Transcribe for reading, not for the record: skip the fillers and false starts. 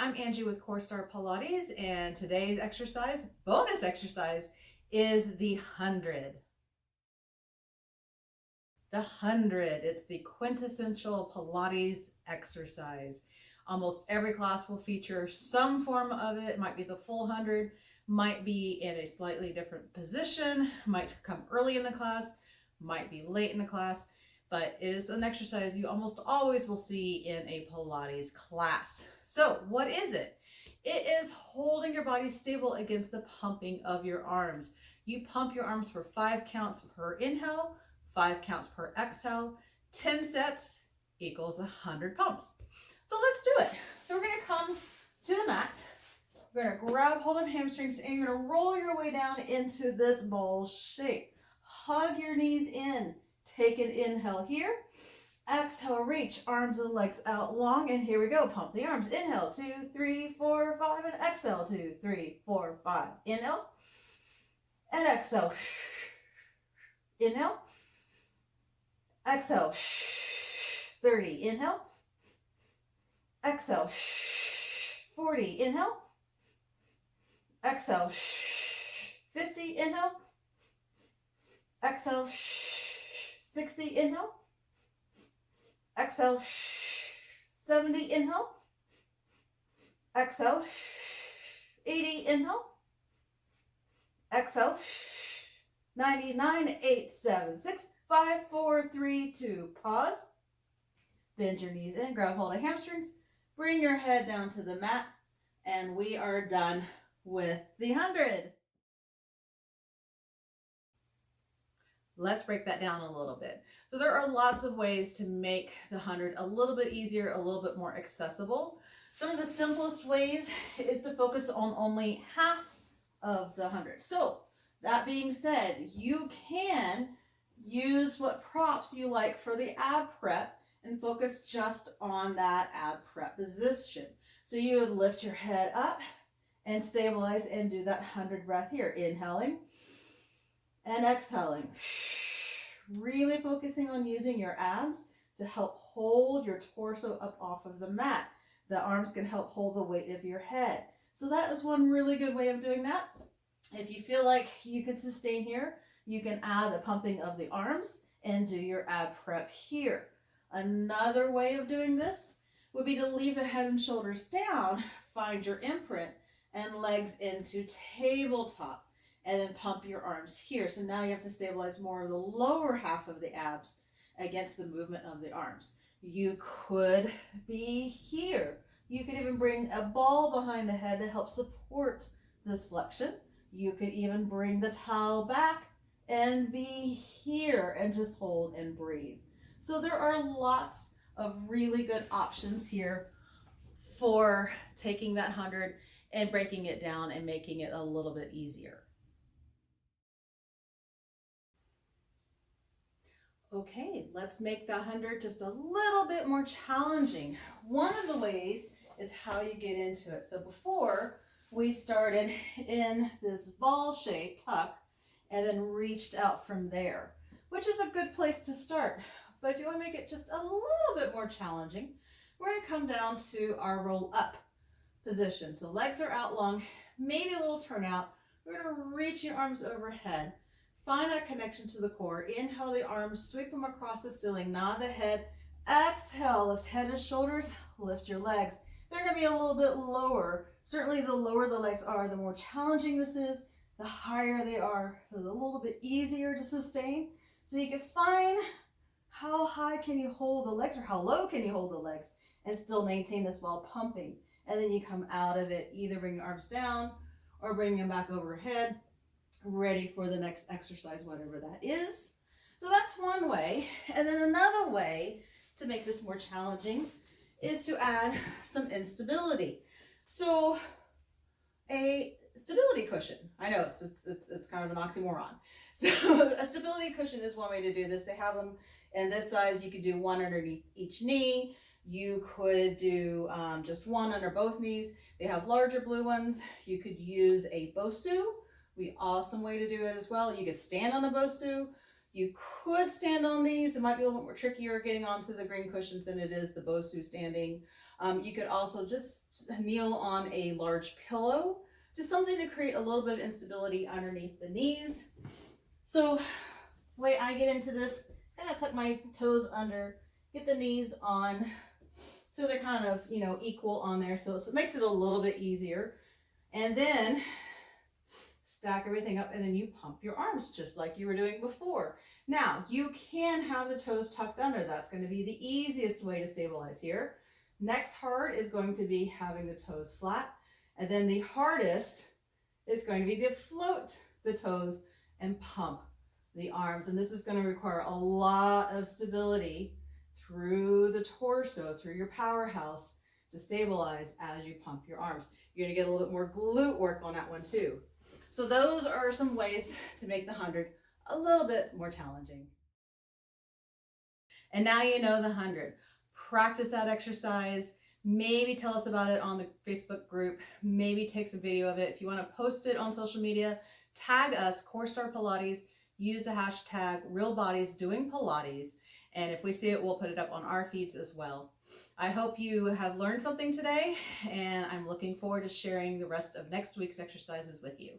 I'm Angie with Core Star Pilates, and today's exercise, bonus exercise, is the 100. The 100, it's the quintessential Pilates exercise. Almost every class will feature some form of it. It might be the full 100, might be in a slightly different position, might come early in the class, might be late in the class, but it is an exercise you almost always will see in a Pilates class. So what is it? It is holding your body stable against the pumping of your arms. You pump your arms for 5 counts per inhale, 5 counts per exhale, 10 sets equals 100 pumps. So let's do it. So we're gonna come to the mat. We're gonna grab hold of hamstrings and you're gonna roll your way down into this ball shape. Hug your knees in. Take an inhale here. Exhale, reach arms and legs out long, and here we go. Pump the arms. Inhale, 2, 3, 4, 5, and exhale, 2, 3, 4, 5. Inhale and exhale. Inhale. Exhale. 30. Inhale. Exhale. 40. Inhale. Exhale. 50. Inhale. Exhale. 60. Inhale. Exhale. 70. Inhale. Exhale. 80. Inhale. Exhale. 99. 8, 7, 6, 5, 4, 3, 2. Pause. Bend your knees in. Grab hold of hamstrings. Bring your head down to the mat. And we are done with the 100. Let's break that down a little bit. So there are lots of ways to make the 100 a little bit easier, a little bit more accessible. Some of the simplest ways is to focus on only half of the 100. So that being said, you can use what props you like for the ab prep and focus just on that ab prep position. So you would lift your head up and stabilize and do that 100 breath here. Inhaling and exhaling. Really focusing on using your abs to help hold your torso up off of the mat. The arms can help hold the weight of your head. So that is one really good way of doing that. If you feel like you can sustain here, you can add the pumping of the arms and do your ab prep here. Another way of doing this would be to leave the head and shoulders down, find your imprint, and legs into tabletop, and then pump your arms here. So now you have to stabilize more of the lower half of the abs against the movement of the arms. You could be here. You could even bring a ball behind the head to help support this flexion. You could even bring the towel back and be here and just hold and breathe. So there are lots of really good options here for taking that 100 and breaking it down and making it a little bit easier. Okay, let's make the 100 just a little bit more challenging. One of the ways is how you get into it. So before we started in this ball shape tuck and then reached out from there, which is a good place to start. But if you want to make it just a little bit more challenging, we're going to come down to our roll up position. So legs are out long, maybe a little turnout. We're going to reach your arms overhead. Find that connection to the core. Inhale the arms, sweep them across the ceiling, nod the head. Exhale, lift head and shoulders, lift your legs. They're going to be a little bit lower. Certainly the lower the legs are, the more challenging this is, the higher they are. So it's a little bit easier to sustain. So you can find how high can you hold the legs or how low can you hold the legs and still maintain this while pumping. And then you come out of it, either bring your arms down or bring them back overhead, ready for the next exercise, whatever that is. So that's one way. And then another way to make this more challenging is to add some instability. So a stability cushion. I know it's kind of an oxymoron. So a stability cushion is one way to do this. They have them in this size. You could do one underneath each knee. You could do just one under both knees. They have larger blue ones. You could use a Bosu. Awesome way to do it as well. You could stand on a Bosu. You could stand on these. It might be a little bit more trickier getting onto the green cushions than it is the Bosu standing. You could also just kneel on a large pillow, just something to create a little bit of instability underneath the knees. So the way I get into this, kind of tuck my toes under, get the knees on, so they're kind of, equal on there. So it makes it a little bit easier. And then stack everything up, and then you pump your arms just like you were doing before. Now, you can have the toes tucked under. That's going to be the easiest way to stabilize here. Next hard is going to be having the toes flat. And then the hardest is going to be to float the toes and pump the arms. And this is going to require a lot of stability through the torso, through your powerhouse, to stabilize as you pump your arms. You're going to get a little bit more glute work on that one too. So those are some ways to make the 100 a little bit more challenging. And now you know the 100. Practice that exercise. Maybe tell us about it on the Facebook group. Maybe take some video of it. If you want to post it on social media, tag us, Core Star Pilates. Use the hashtag Real Bodies Doing Pilates. And if we see it, we'll put it up on our feeds as well. I hope you have learned something today, and I'm looking forward to sharing the rest of next week's exercises with you.